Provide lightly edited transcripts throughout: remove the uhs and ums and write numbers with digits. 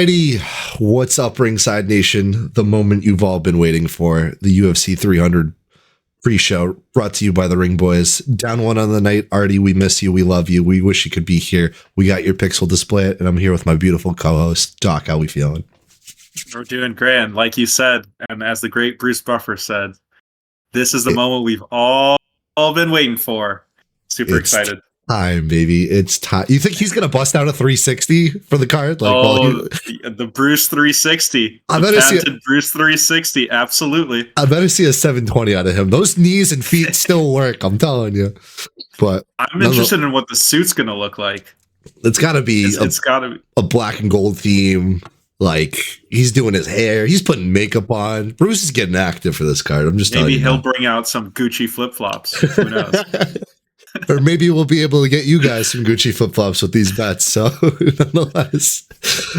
Alrighty, what's up, Ringside Nation? The moment you've all been waiting for, the UFC 300 pre-show, brought to you by the Ring Boys. Down one on the night, Artie, we miss you, we love you, we wish you could be here. We got your pixel display it, and I'm here with my beautiful co-host, Doc. How we feeling? We're doing great, and like you said, and as the great Bruce Buffer said, this is the moment we've all been waiting for. Super excited. Time, baby. It's time. You think he's gonna bust out a 360 for the card? The Bruce 360. I better see Bruce 360. Absolutely. I better see a 720 out of him. Those knees and feet still work. I'm telling you. But I'm interested in what the suit's gonna look like. It's gotta be. It's gotta be a black and gold theme. Like, he's doing his hair. He's putting makeup on. Bruce is getting active for this card. I'm just telling you. Maybe he'll bring out some Gucci flip flops. Who knows? Or maybe we'll be able to get you guys some Gucci flip-flops with these bets. So, nonetheless,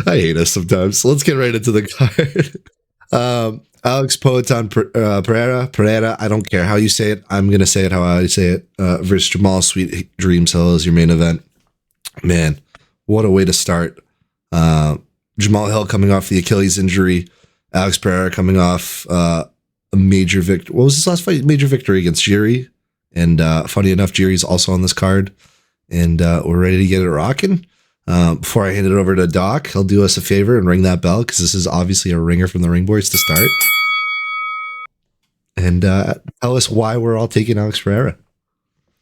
I hate us sometimes. So let's get right into the card. Alex Poatan Pereira, I don't care how you say it. I'm going to say it how I say it. Versus Jamal Sweet Dreams Hill is your main event. Man, what a way to start. Jamal Hill coming off the Achilles injury. Alex Pereira coming off a major victory. What was his last fight? Major victory against Yuri. And funny enough, Yuri's also on this card, and we're ready to get it rocking. Before I hand it over to Doc, he'll do us a favor and ring that bell, because this is obviously a ringer from the Ring Boys to start. And tell us why we're all taking Alex Pereira.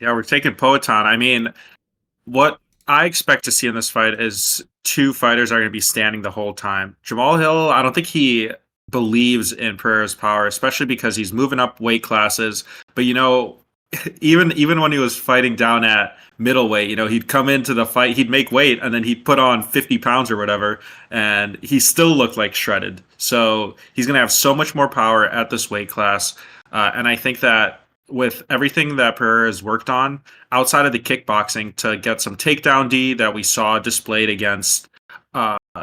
Yeah, we're taking Poatan. I mean, what I expect to see in this fight is two fighters are going to be standing the whole time. Jamal Hill, I don't think he believes in Pereira's power, especially because he's moving up weight classes. But, you know, even when he was fighting down at middleweight, you know, he'd come into the fight, he'd make weight, and then he'd put on 50 pounds or whatever, and he still looked like shredded. So he's going to have so much more power at this weight class. And I think that with everything that Pereira has worked on outside of the kickboxing to get some takedown D that we saw displayed against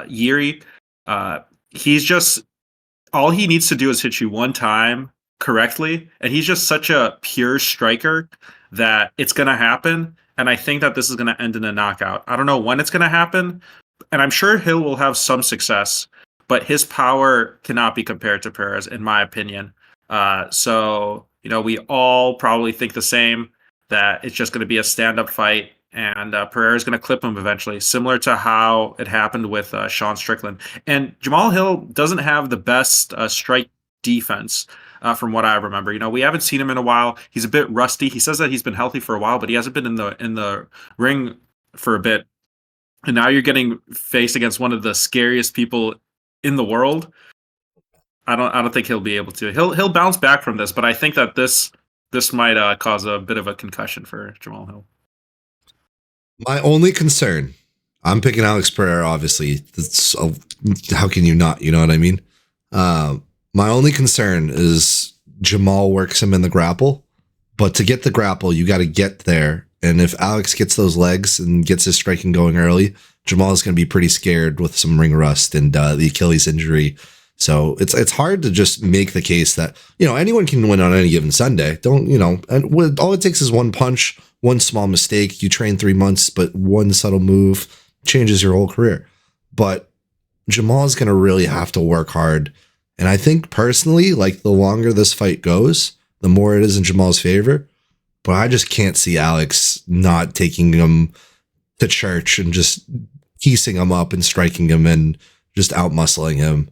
Yuri, he's just, all he needs to do is hit you one time correctly, and he's just such a pure striker that it's going to happen. And I think that this is going to end in a knockout. I don't know when it's going to happen, and I'm sure Hill will have some success, but his power cannot be compared to Pereira's, in my opinion. So, you know, we all probably think the same, that it's just going to be a stand-up fight, and Pereira's going to clip him eventually, similar to how it happened with Sean Strickland. And Jamal Hill doesn't have the best strike defense. From what I remember, you know, we haven't seen him in a while. He's a bit rusty. He says that he's been healthy for a while, but he hasn't been in the ring for a bit. And now you're getting faced against one of the scariest people in the world. I don't think he'll be able to. He'll bounce back from this, but I think that this might cause a bit of a concussion for Jamal Hill. My only concern, I'm picking Alex Pereira. Obviously, how can you not? You know what I mean? My only concern is Jamal works him in the grapple, but to get the grapple, you got to get there. And if Alex gets those legs and gets his striking going early, Jamal is going to be pretty scared with some ring rust and the Achilles injury. So it's hard to just make the case that, you know, anyone can win on any given Sunday. Don't, you know, and all it takes is one punch, one small mistake. You train 3 months, but one subtle move changes your whole career. But Jamal is going to really have to work hard. And I think personally, like, the longer this fight goes, the more it is in Jamal's favor. But I just can't see Alex not taking him to church and just piecing him up and striking him and just out-muscling him.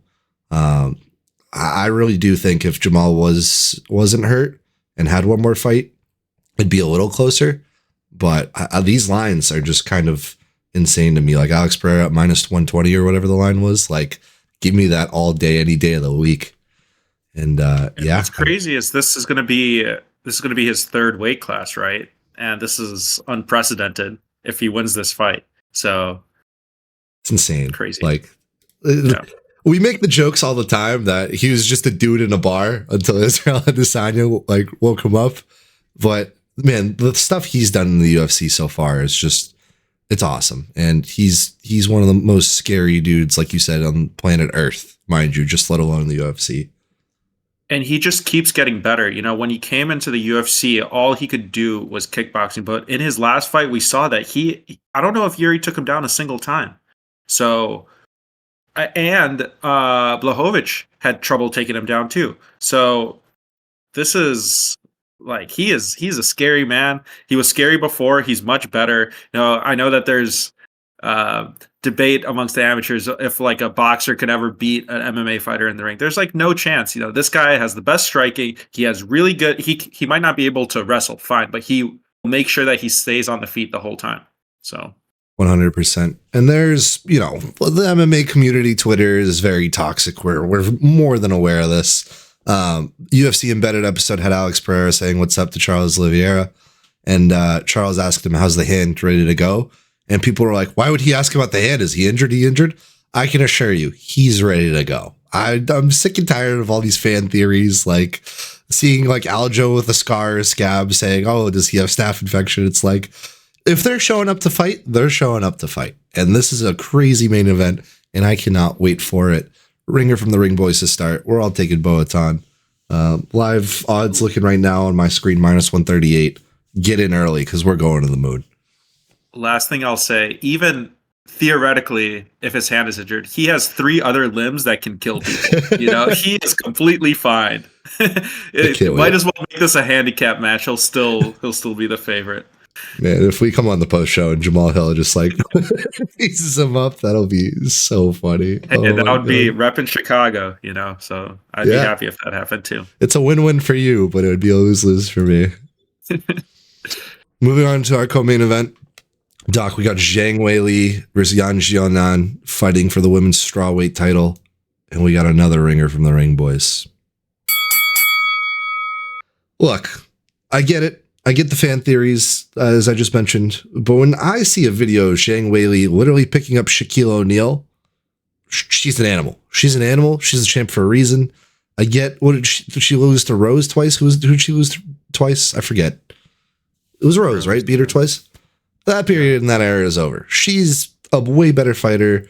I really do think if Jamal wasn't hurt and had one more fight, it'd be a little closer. But these lines are just kind of insane to me. Like, Alex Pereira at minus 120 or whatever the line was, like, give me that all day, any day of the week. And yeah, what's crazy is this is going to be his third weight class, right? And this is unprecedented if he wins this fight. So it's insane, crazy. Like, yeah. We make the jokes all the time that he was just a dude in a bar until Israel Adesanya like woke him up. But man, the stuff he's done in the UFC so far is just, it's awesome. And he's one of the most scary dudes, like you said, on planet Earth, mind you, just let alone the UFC. And he just keeps getting better. You know, when he came into the UFC, all he could do was kickboxing. But in his last fight, we saw that I don't know if Yuri took him down a single time. So And Blachowicz had trouble taking him down too. So this is like he's a scary man. He was scary before. He's much better. I know that there's debate amongst the amateurs if like a boxer could ever beat an MMA fighter in the ring. There's like no chance. This guy has the best striking. He has really good. He might not be able to wrestle, fine, but he will make sure that he stays on the feet the whole time. So 100%. And there's, the MMA community Twitter is very toxic. We're more than aware of this. UFC Embedded episode had Alex Pereira saying what's up to Charles Oliveira. And Charles asked him, how's the hand, ready to go? And people were like, why would he ask about the hand? Is he injured? I can assure you, he's ready to go. I'm sick and tired of all these fan theories, like seeing like Aljo with a scar or scab saying, oh, does he have staph infection? It's like, if they're showing up to fight, they're showing up to fight. And this is a crazy main event, and I cannot wait for it. Ringer from the Ring Boys to start. We're all taking Boatan. Live odds looking right now on my screen, -138. Get in early because we're going to the moon. Last thing I'll say, even theoretically, if his hand is injured, he has 3 other limbs that can kill people. He is completely fine. Might as well make this a handicap match. He'll still be the favorite. Man, if we come on the post show and Jamal Hill just like pieces him up, that'll be so funny. And that would be rep in Chicago, so I'd be happy if that happened too. It's a win-win for you, but it would be a lose-lose for me. Moving on to our co-main event. Doc, we got Zhang Weili versus Yan Nan fighting for the women's strawweight title. And we got another ringer from the Ring Boys. Look, I get it. I get the fan theories, as I just mentioned. But when I see a video of Zhang Weili literally picking up Shaquille O'Neal, she's an animal. She's an animal. She's a champ for a reason. I get, did she lose to Rose twice? Who'd she lose to twice? I forget. It was Rose, right? Beat her twice? That period in that era is over. She's a way better fighter.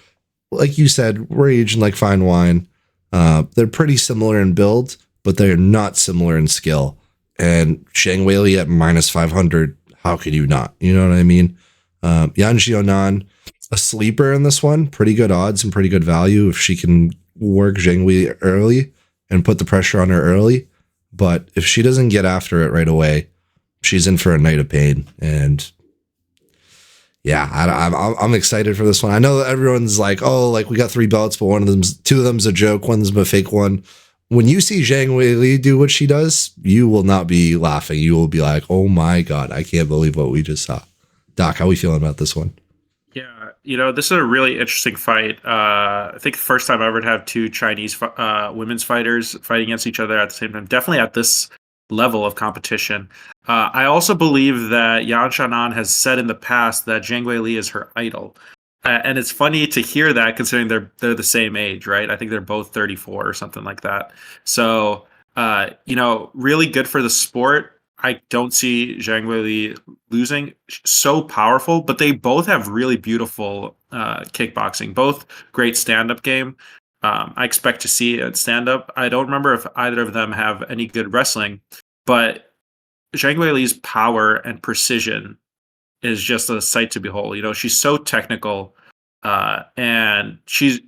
Like you said, we're aging like fine wine. They're pretty similar in build, but they're not similar in skill. And Zhang Weili at -500, how could you not? You know what I mean? Yan Xing, a sleeper in this one. Pretty good odds and pretty good value if she can work Zhang Weili early and put the pressure on her early. But if she doesn't get after it right away, she's in for a night of pain. And yeah, I'm excited for this one. I know that everyone's like, oh, like we got 3 belts, but 2 of them's a joke, one's a fake one. When you see Zhang Weili do what she does, you will not be laughing. You will be like, oh my God, I can't believe what we just saw. Doc, how are we feeling about this one? Yeah, this is a really interesting fight. I think the first time I ever have 2 Chinese women's fighters fighting against each other at the same time. Definitely at this level of competition. I also believe that Yan Xing has said in the past that Zhang Weili is her idol. And it's funny to hear that considering they're the same age, right? I think they're both 34 or something like that. So, really good for the sport. I don't see Zhang Weili losing. So powerful, but they both have really beautiful kickboxing. Both great stand-up game. I expect to see it stand-up. I don't remember if either of them have any good wrestling, but Zhang Weili's power and precision is just a sight to behold. She's so technical, and she's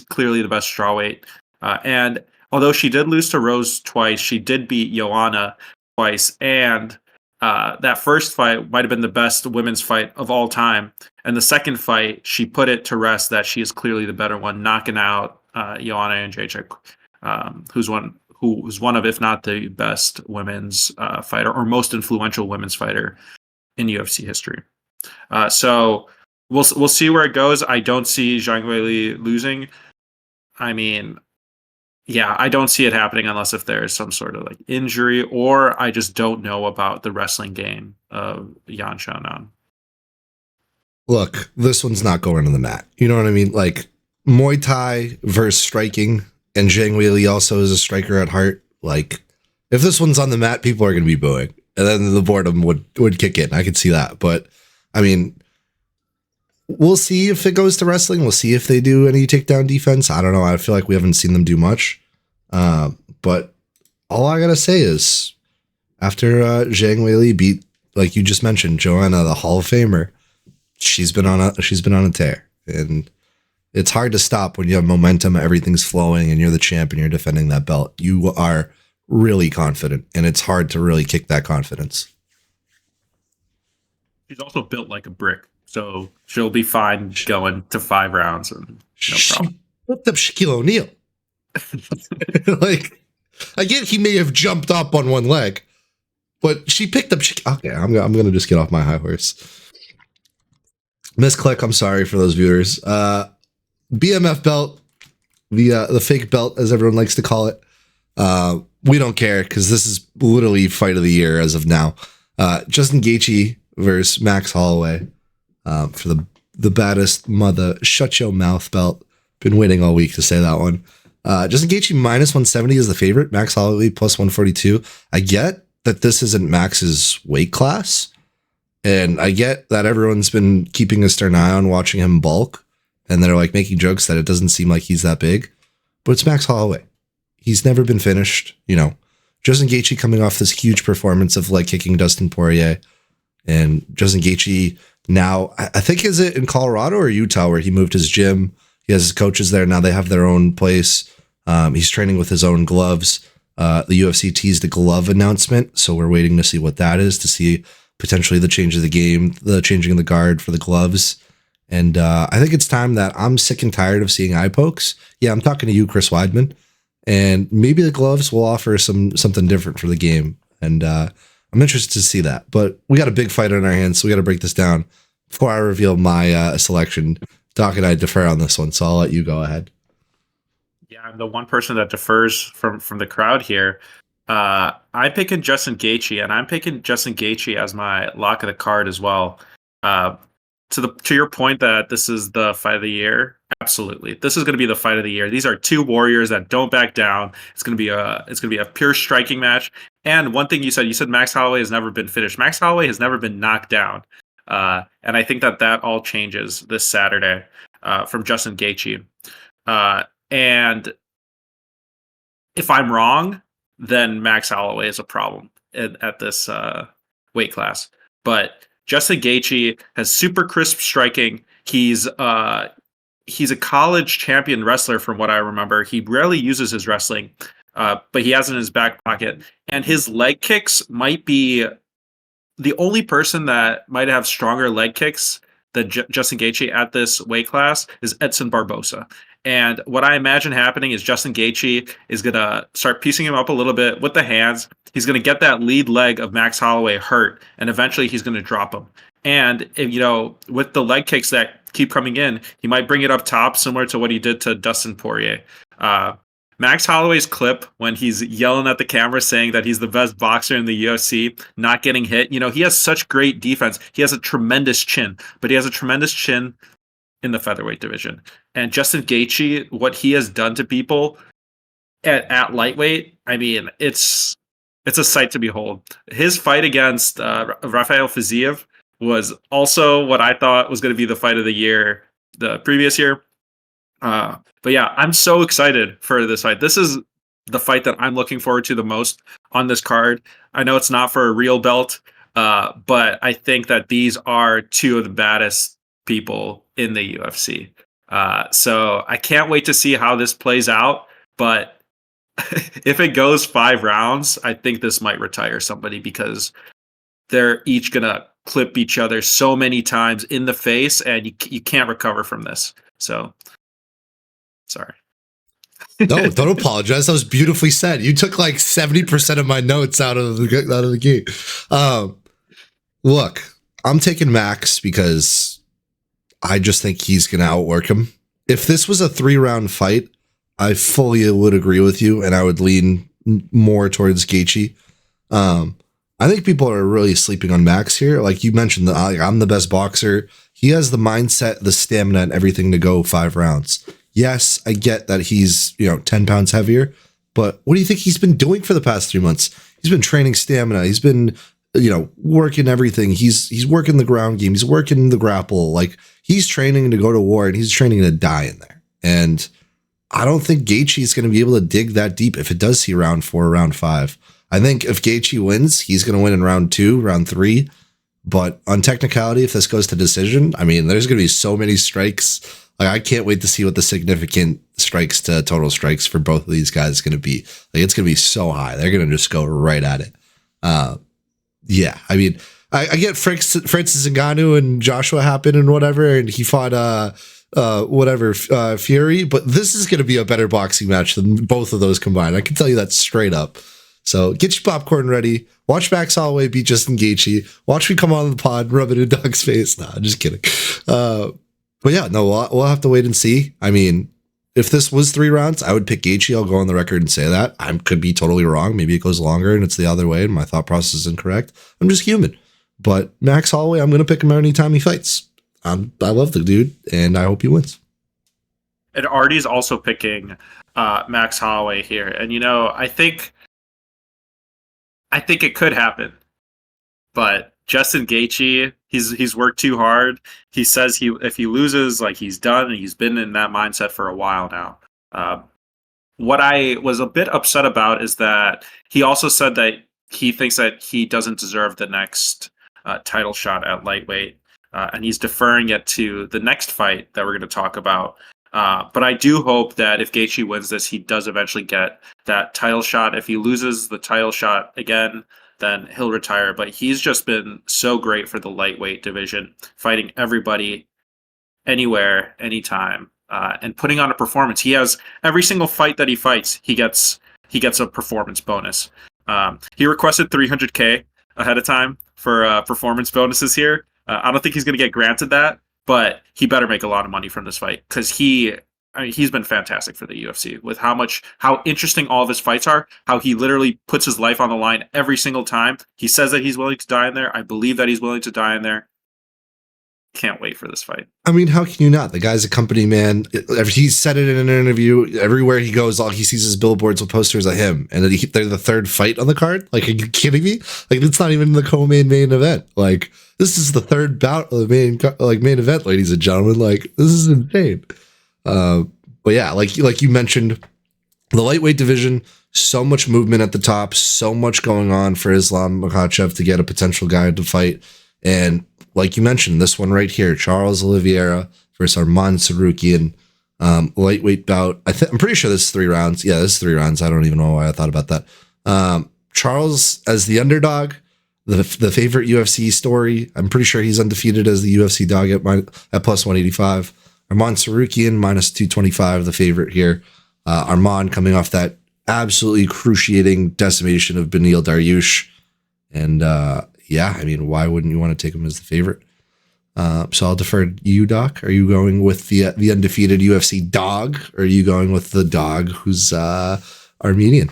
clearly the best strawweight. And although she did lose to Rose twice, she did beat Joanna twice, and that first fight might have been the best women's fight of all time. And the second fight, she put it to rest that she is clearly the better one, knocking out Joanna Jędrzejczyk, who was one of, if not the best women's fighter or most influential women's fighter in UFC history. So we'll see where it goes. I don't see Zhang Weili losing. I mean, yeah, I don't see it happening unless if there is some sort of like injury, or I just don't know about the wrestling game of Yan Xing. Look, this one's not going to the mat. You know what I mean? Like Muay Thai versus striking, and Zhang Weili also is a striker at heart. Like if this one's on the mat, people are going to be booing. And then the boredom would kick in. I could see that. But, I mean, we'll see if it goes to wrestling. We'll see if they do any takedown defense. I don't know. I feel like we haven't seen them do much. But all I got to say is, after Zhang Weili beat, like you just mentioned, Joanna, the Hall of Famer, she's been on a tear. And It's hard to stop when you have momentum, everything's flowing, and you're the champ and you're defending that belt. You are really confident, and it's hard to really kick that confidence. She's also built like a brick, so she'll be fine going to 5 rounds and no problem. What's up, Shaquille O'Neal? Like, I get he may have jumped up on one leg, but she picked up. Okay, I'm gonna just get off my high horse. Misclick, I'm sorry for those viewers. BMF belt, the fake belt, as everyone likes to call it. We don't care because this is literally fight of the year as of now. Justin Gaethje versus Max Holloway for the baddest mother shut your mouth belt. Been waiting all week to say that one. Justin Gaethje minus 170 is the favorite. Max Holloway plus 142. I get that this isn't Max's weight class, and I get that everyone's been keeping a stern eye on watching him bulk, and they're like making jokes that it doesn't seem like he's that big, but it's Max Holloway. He's never been finished, you know. Justin Gaethje coming off this huge performance of like kicking Dustin Poirier, and Justin Gaethje now, I think, is it in Colorado or Utah where he moved his gym? He has his coaches there now. They have their own place. He's training with his own gloves. The UFC teased a glove announcement, so we're waiting to see what that is, to see potentially the change of the game, the changing of the guard for the gloves. And I think it's time that I'm sick and tired of seeing eye pokes. Yeah, I'm talking to you, Chris Weidman. And maybe the gloves will offer something different for the game. And I'm interested to see that. But we got a big fight on our hands, so we got to break this down. Before I reveal my selection, Doc and I defer on this one, so I'll let you go ahead. Yeah, I'm the one person that defers from the crowd here. I'm picking Justin Gaethje, and I'm picking Justin Gaethje as my lock of the card as well. To your point that this is the fight of the year, absolutely, this is going to be the fight of the year. These are two warriors that don't back down. It's going to be a pure striking match. And one thing you said Max Holloway has never been finished. Max Holloway has never been knocked down, and I think that all changes this Saturday from Justin Gaethje. And if I'm wrong, then Max Holloway is a problem at this weight class. But Justin Gaethje has super crisp striking. He's a college champion wrestler from what I remember. He rarely uses his wrestling, but he has it in his back pocket. And his leg kicks might be the only person that might have stronger leg kicks than Justin Gaethje at this weight class is Edson Barboza. And what I imagine happening is Justin Gaethje is going to start piecing him up a little bit with the hands. He's going to get that lead leg of Max Holloway hurt, and eventually he's going to drop him. And, with the leg kicks that keep coming in, he might bring it up top, similar to what he did to Dustin Poirier. Max Holloway's clip when he's yelling at the camera saying that he's the best boxer in the UFC, not getting hit. He has such great defense. He has a tremendous chin, but he has a tremendous chin in the featherweight division. And Justin Gaethje, what he has done to people at lightweight, I mean, it's a sight to behold. His fight against Rafael Fiziev was also what I thought was going to be the fight of the year the previous year. But yeah, I'm so excited for this fight. This is the fight that I'm looking forward to the most on this card. I know it's not for a real belt, but I think that these are two of the baddest people in the UFC. So I can't wait to see how this plays out. But if it goes 5 rounds, I think this might retire somebody because they're each going to clip each other so many times in the face, and you can't recover from this. So, sorry. No, don't apologize. That was beautifully said. You took like 70% of my notes out of the gate. Look, I'm taking Max because I just think he's going to outwork him. If this was a 3-round fight, I fully would agree with you, and I would lean more towards Gaethje. I think people are really sleeping on Max here. Like you mentioned, I'm the best boxer. He has the mindset, the stamina, and everything to go 5 rounds. Yes, I get that he's 10 pounds heavier, but what do you think he's been doing for the past 3 months? He's been training stamina. He's been working everything. He's working the ground game. He's working the grapple. Like he's training to go to war, and he's training to die in there. And I don't think Gaethje is going to be able to dig that deep if it does see round 4 or round 5. I think if Gaethje wins, he's going to win in round 2, round 3. But on technicality, if this goes to decision, I mean, there's going to be so many strikes Like, I can't wait to see what the significant strikes to total strikes for both of these guys is going to be. Like, it's going to be so high. They're going to just go right at it. Yeah, I mean, I get Francis Ngannou and Joshua happened and whatever, and he fought Fury, but this is going to be a better boxing match than both of those combined. I can tell you that straight up. So get your popcorn ready. Watch Max Holloway beat Justin Gaethje. Watch me come on the pod, rub it in Doug's face. Nah, just kidding. But yeah, no, we'll have to wait and see. I mean, if this was 3 rounds, I would pick Gaethje. I'll go on the record and say that. I could be totally wrong. Maybe it goes longer and it's the other way and my thought process is incorrect. I'm just human. But Max Holloway, I'm going to pick him anytime he fights. I love the dude, and I hope he wins. And Artie's also picking Max Holloway here. And, I think it could happen. But Justin Gaethje, he's worked too hard. He says if he loses, like, he's done, and he's been in that mindset for a while now. What I was a bit upset about is that he also said that he thinks that he doesn't deserve the next title shot at lightweight, and he's deferring it to the next fight that we're going to talk about. But I do hope that if Gaethje wins this, he does eventually get that title shot. If he loses the title shot again, then he'll retire. But he's just been so great for the lightweight division, fighting everybody, anywhere, anytime, and putting on a performance. He has every single fight that he fights, he gets a performance bonus. He requested $300K ahead of time for performance bonuses here. I don't think he's going to get granted that, but he better make a lot of money from this fight because he's been fantastic for the UFC with how interesting all of his fights are, how he literally puts his life on the line every single time. He says that he's willing to die in there. I believe that he's willing to die in there. Can't wait for this fight. I mean, how can you not? The guy's a company man. He said it in an interview. Everywhere he goes, all he sees is billboards with posters of him, and then they're the third fight on the card. Like, are you kidding me? Like, it's not even the co-main event. Like, this is the third bout of the main event, ladies and gentlemen. Like, this is insane. But yeah, like you mentioned, the lightweight division, so much movement at the top, so much going on for Islam Makhachev to get a potential guy to fight, and like you mentioned, this one right here, Charles Oliveira versus Arman Tsarukyan, lightweight bout. I'm pretty sure this is 3 rounds. Yeah, this is 3 rounds. I don't even know why I thought about that. Charles as the underdog, the favorite UFC story. I'm pretty sure he's undefeated as the UFC dog at plus 185. Arman Tsarukyan minus 225, the favorite here. Arman coming off that absolutely excruciating decimation of Beneil Dariush. And yeah, I mean, why wouldn't you want to take him as the favorite? So I'll defer to you, Doc. Are you going with the undefeated UFC dog, or are you going with the dog who's Armenian?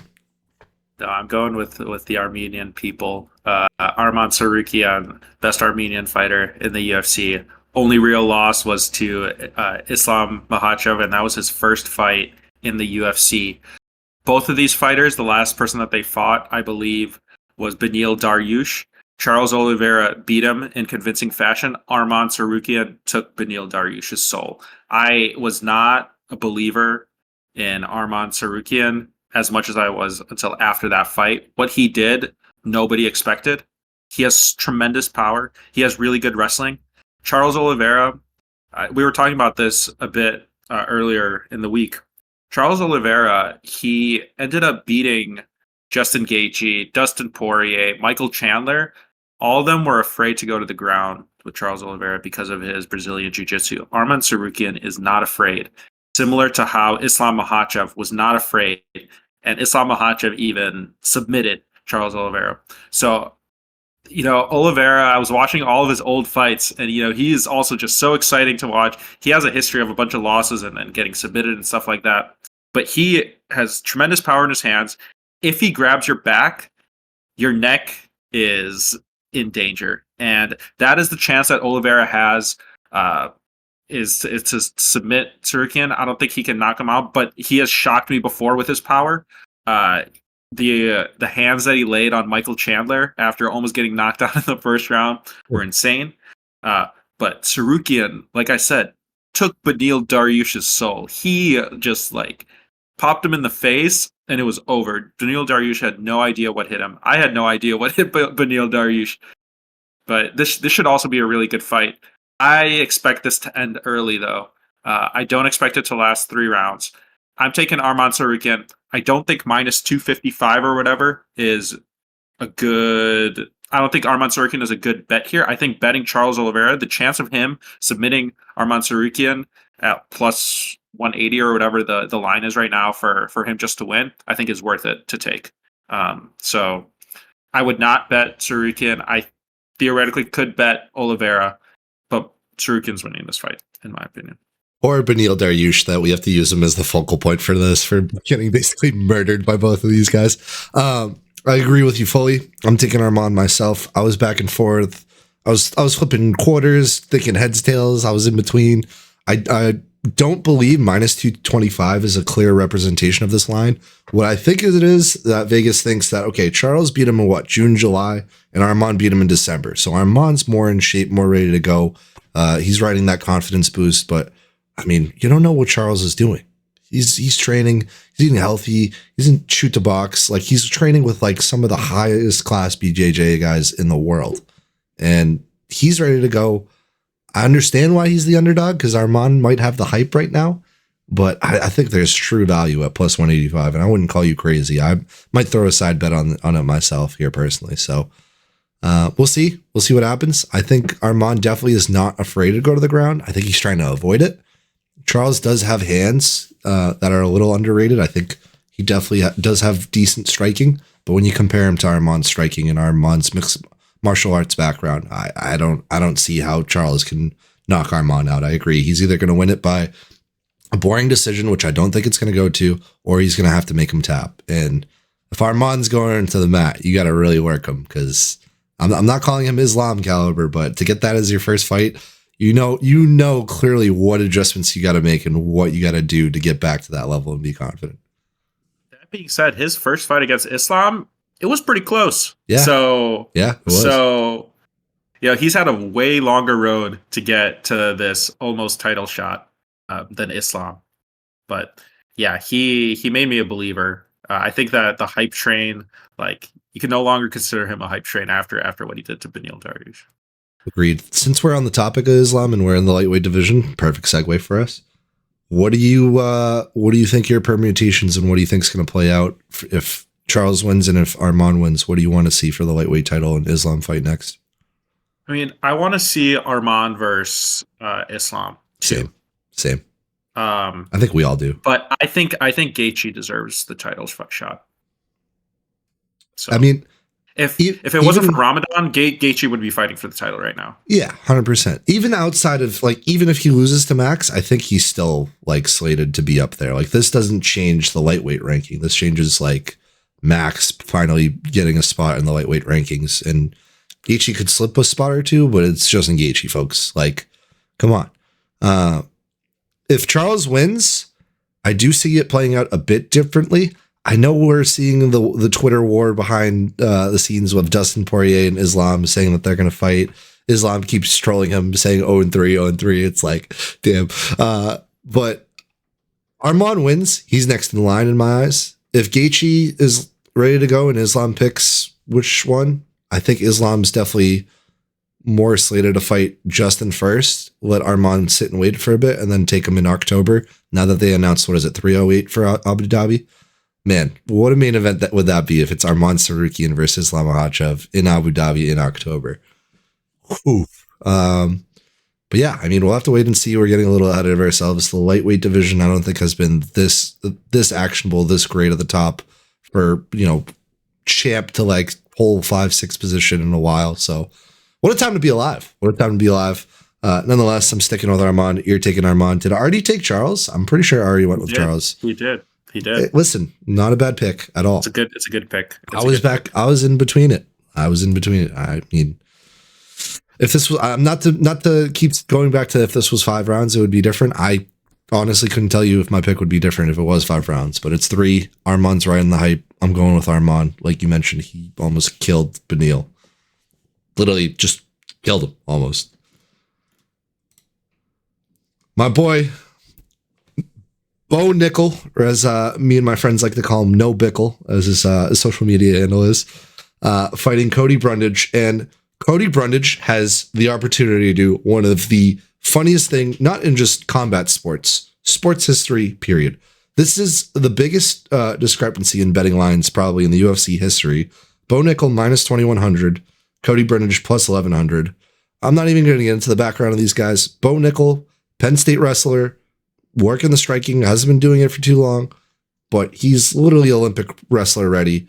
No, I'm going with the Armenian people. Arman Tsarukyan, best Armenian fighter in the UFC. Only real loss was to Islam Makhachev, and that was his first fight in the UFC. Both of these fighters, the last person that they fought, I believe, was Beneil Dariush. Charles Oliveira beat him in convincing fashion. Arman Tsarukyan took Beneil Dariush's soul. I was not a believer in Arman Tsarukyan as much as I was until after that fight. What he did, nobody expected. He has tremendous power. He has really good wrestling. Charles Oliveira, we were talking about this a bit earlier in the week. Charles Oliveira, he ended up beating Justin Gaethje, Dustin Poirier, Michael Chandler. All of them were afraid to go to the ground with Charles Oliveira because of his Brazilian Jiu-Jitsu. Arman Tsarukyan is not afraid, similar to how Islam Makhachev was not afraid, and Islam Makhachev even submitted Charles Oliveira. So, Oliveira, I was watching all of his old fights, and, he is also just so exciting to watch. He has a history of a bunch of losses and getting submitted and stuff like that. But he has tremendous power in his hands. If he grabs your back, your neck is in danger. And that is the chance that Oliveira has is to submit Tsarukyan. I don't think he can knock him out, but he has shocked me before with his power. The hands that he laid on Michael Chandler after almost getting knocked out in the first round were insane. But Tsarukyan, like I said, took Beneil Dariush's soul. He just popped him in the face, and it was over. Beneil Dariush had no idea what hit him. I had no idea what hit Beneil Dariush. But this should also be a really good fight. I expect this to end early, though. I don't expect it to last 3 rounds. I'm taking Arman Tsarukyan. I don't think minus 255 or whatever is a good. I don't think Arman Tsarukyan is a good bet here. I think betting Charles Oliveira, the chance of him submitting Arman Tsarukyan at plus 180 or whatever the line is right now for him just to win, I think is worth it to take. So I would not bet Tsarukyan. I theoretically could bet Oliveira, but Tsarukyan's winning this fight, in my opinion. Or Beneil Dariush, that we have to use him as the focal point for this, for getting basically murdered by both of these guys. I agree with you fully. I'm taking Arman myself. I was back and forth. I was flipping quarters, thinking heads, tails. I was in between. I don't believe minus 225 is a clear representation of this line. What I think it is that Vegas thinks that, okay, Charles beat him in what, June, July, and Arman beat him in December. So Arman's more in shape, more ready to go. He's riding that confidence boost, but I mean, you don't know what Charles is doing. He's training, he's eating healthy, he's in shoot to box. Like, he's training with like some of the highest class BJJ guys in the world. And he's ready to go. I understand why he's the underdog, because Arman might have the hype right now, but I think there's true value at plus 185, and I wouldn't call you crazy. I might throw a side bet on it myself here personally. So we'll see. We'll see what happens. I think Arman definitely is not afraid to go to the ground. I think he's trying to avoid it. Charles does have hands that are a little underrated. I think he definitely does have decent striking, but when you compare him to Arman's striking and Arman's mixed martial arts background, I don't see how Charles can knock Arman out. I agree. He's either going to win it by a boring decision, which I don't think it's going to go to, or he's going to have to make him tap. And if Arman's going into the mat, you got to really work him, because I'm not calling him Islam caliber, but to get that as your first fight, you know clearly what adjustments you got to make and what you got to do to get back to that level and be confident. That being said, his first fight against Islam, it was pretty close. Yeah. So yeah, it was. So he's had a way longer road to get to this almost title shot than Islam. But yeah, he made me a believer. I think that the hype train, like, you can no longer consider him a hype train after what he did to Beneil Dariush. Agreed. Since we're on the topic of Islam and we're in the lightweight division, perfect segue for us. What do you think your permutations and what do you think is going to play out if Charles wins and if Arman wins? What do you want to see for the lightweight title and Islam fight next? I mean, I want to see Arman versus Islam. Same. I think we all do. But I think Gaethje deserves the title shot. So, I mean, if it wasn't for Ramadan, Gaethje would be fighting for the title right now. Yeah, 100%. Even outside of, like, even if he loses to Max, I think he's still like slated to be up there. Like, this doesn't change the lightweight ranking. This changes like Max finally getting a spot in the lightweight rankings, and Gaethje could slip a spot or two, but it's just in Gaethje, folks. Like, come on. If Charles wins, I do see it playing out a bit differently. I know we're seeing the Twitter war behind the scenes with Dustin Poirier and Islam saying that they're going to fight. Islam keeps trolling him, saying 0-3, 0-3. It's like, damn. But Arman wins. He's next in line in my eyes. If Gaethje is ready to go and Islam picks which one, I think Islam's definitely more slated to fight Justin first. Let Arman sit and wait for a bit and then take him in October. Now that they announced, 308 for Abu Dhabi? Man, what a main event would that be if it's Arman Tsarukyan versus Islam Makhachev in Abu Dhabi in October. Whew. But yeah, I mean, we'll have to wait and see. We're getting a little ahead of ourselves. The lightweight division, I don't think has been this actionable, this great at the top for, champ to like whole 5-6 position in a while. So what a time to be alive. Nonetheless, I'm sticking with Arman. You're taking Arman. Did I already take Charles? I'm pretty sure I already went with Charles. He did. Hey, listen, not a bad pick at all. It's a good pick. I was in between it. I mean, if this was, I'm not to keep going back to if this was 5 rounds, it would be different. I honestly couldn't tell you if my pick would be different if it was 5 rounds, but it's 3. Arman's riding the hype. I'm going with Arman. Like you mentioned, he almost killed Beneil. Literally just killed him almost. My boy, Bo Nickel, or as me and my friends like to call him, No Bickle, as his social media handle is, fighting Cody Brundage. And Cody Brundage has the opportunity to do one of the Funniest thing, not in just combat sports history, period. This is the biggest discrepancy in betting lines probably in the UFC history. Bo Nickel minus 2,100, Cody Brundage plus 1,100. I'm not even going to get into the background of these guys. Bo Nickel, Penn State wrestler, working the striking, hasn't been doing it for too long, but he's literally Olympic wrestler ready.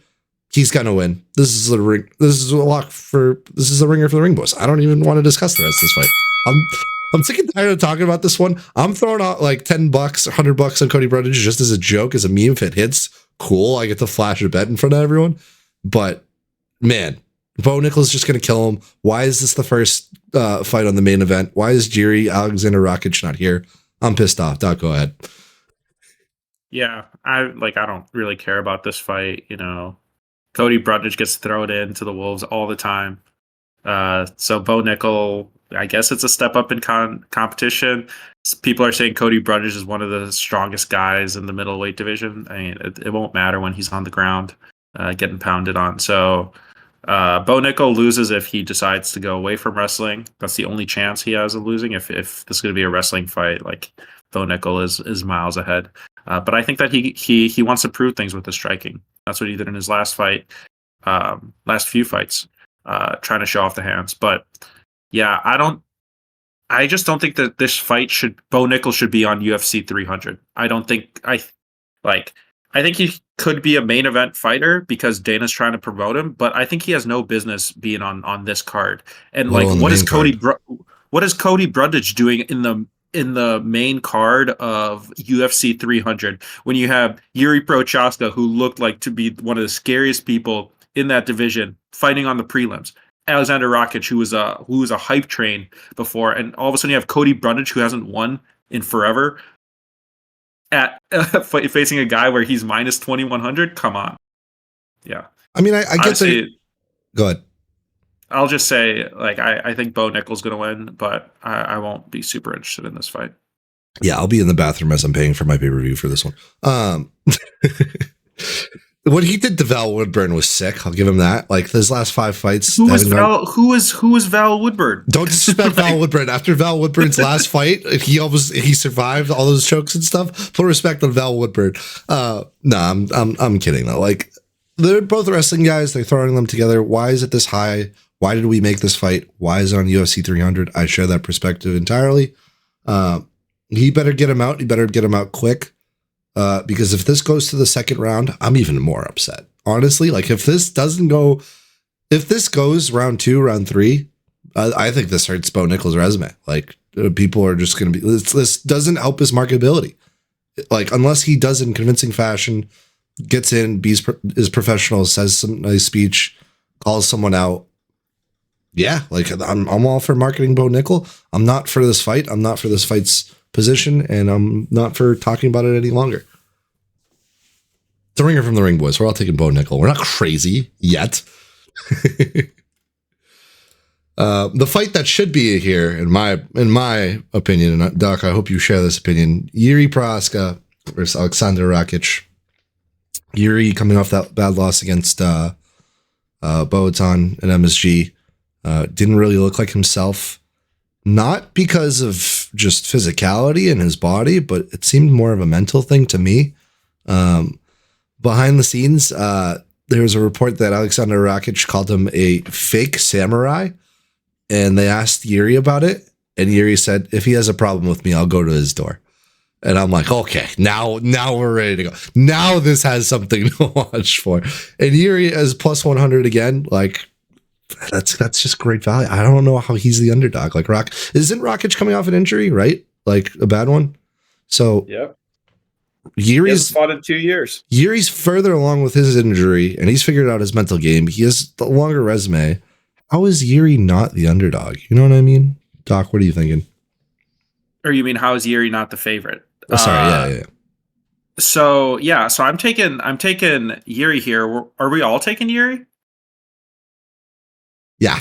He's going to win. This is a ring. This is a lock for. This is a ringer for the Ring Boys. I don't even want to discuss the rest of this fight. I'm sick and tired of talking about this one. I'm throwing out like $10, $100 on Cody Brundage just as a joke, as a meme. If it hits, cool. I get to flash a bet in front of everyone. But man, Bo Nickel's just going to kill him. Why is this the first fight on the main event? Why is Yuri Alexander Rakic not here? I'm pissed off. Doc, go ahead. Yeah, I don't really care about this fight. You know, Cody Brundage gets thrown into the wolves all the time. So Bo Nickel, I guess it's a step up in competition. People are saying Cody Brundage is one of the strongest guys in the middleweight division. I mean, it won't matter when he's on the ground, getting pounded on. So Bo Nickel loses if he decides to go away from wrestling. That's the only chance he has of losing. If this is going to be a wrestling fight, like Bo Nickel is miles ahead. But I think that he wants to prove things with the striking. That's what he did in his last fight, last few fights, trying to show off the hands. But yeah, I just don't think that this fight Bo Nickel should be on UFC 300. I think he could be a main event fighter because Dana's trying to promote him, but I think he has no business being on this card. And what is Cody Brundage doing in the main card of UFC 300 when you have Yuri Prochaska, who looked like to be one of the scariest people in that division, fighting on the prelims? Alexander Rakic, who was a hype train before, and all of a sudden you have Cody Brundage, who hasn't won in forever, at facing a guy where he's minus 2,100. Come on, yeah. I mean, I get that. Go ahead. I'll just say, I think Bo Nickel's going to win, but I won't be super interested in this fight. Yeah, I'll be in the bathroom as I'm paying for my pay-per-view for this one. What he did to Val Woodburn was sick. I'll give him that. Like his last 5 fights. Who is Val Woodburn? Don't disrespect Val Woodburn. After Val Woodburn's last fight, he survived all those chokes and stuff. Put respect on Val Woodburn. I'm kidding though. Like they're both wrestling guys. They're throwing them together. Why is it this high? Why did we make this fight? Why is it on UFC 300? I share that perspective entirely. He better get him out. He better get him out quick. Because if this goes to the second round, I'm even more upset. Honestly, like if this goes round 2, round 3, I think this hurts Bo Nickel's resume. Like people are just going to be, this doesn't help his marketability. Like unless he does it in convincing fashion, gets in, is professional, says some nice speech, calls someone out. Yeah, like I'm all for marketing Bo Nickel. I'm not for this fight. I'm not for this fight's position, and I'm not for talking about it any longer. The ringer from the Ring Boys. We're all taking Bo Nickel. We're not crazy yet. The fight that should be here, in my opinion, and Doc, I hope you share this opinion. Yuri Prasa versus Alexander Rakic. Yuri coming off that bad loss against Boatan and MSG. Didn't really look like himself. Not because of just physicality in his body, but it seemed more of a mental thing to me. Behind the scenes, there was a report that Alexander Rakic called him a fake samurai, and they asked Yuri about it, and Yuri said, if he has a problem with me, I'll go to his door. And I'm like, okay, now we're ready to go. Now this has something to watch for. And Yuri is plus 100 again, like, that's just great value. I don't know how he's the underdog. Like isn't Rakic coming off an injury, right? Like a bad one. So yep. Yuri's fought in 2 years. Yuri's further along with his injury, and he's figured out his mental game. He has the longer resume. How is Yuri not the underdog? You know what I mean? Doc, what are you thinking? Or you mean how is Yuri not the favorite? Oh, sorry, yeah. So I'm taking Yuri here. Are we all taking Yuri? Yeah.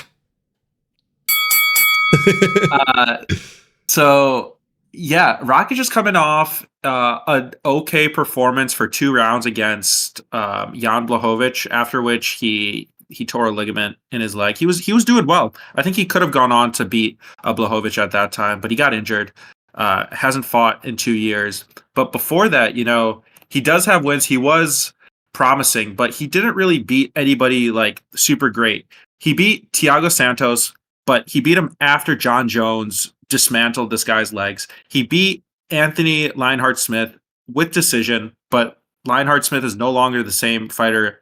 Rakic is coming off an okay performance for 2 rounds against Jan Blachowicz, after which he he tore a ligament in his leg. He was doing well. I think he could have gone on to beat Blachowicz at that time, but he got injured. Hasn't fought in 2 years. But before that, he does have wins. He was promising, but he didn't really beat anybody like super great. He beat Thiago Santos, but he beat him after John Jones dismantled this guy's legs. He beat Anthony Lionheart-Smith with decision, but Lionheart-Smith is no longer the same fighter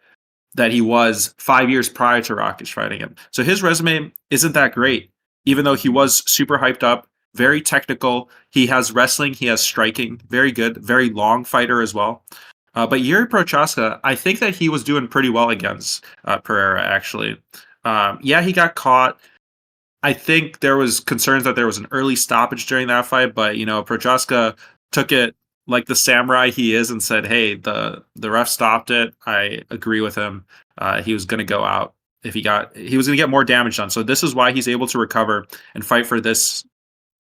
that he was 5 years prior to Rakic fighting him. So his resume isn't that great, even though he was super hyped up, very technical. He has wrestling, he has striking, very good, very long fighter as well. But Yuri Prochazka, I think that he was doing pretty well against Pereira, actually. He got caught. I think there was concerns that there was an early stoppage during that fight, but, Prochazka took it like the samurai he is and said, hey, the ref stopped it. I agree with him. He was going to go out if he was going to get more damage done. So this is why he's able to recover and fight for this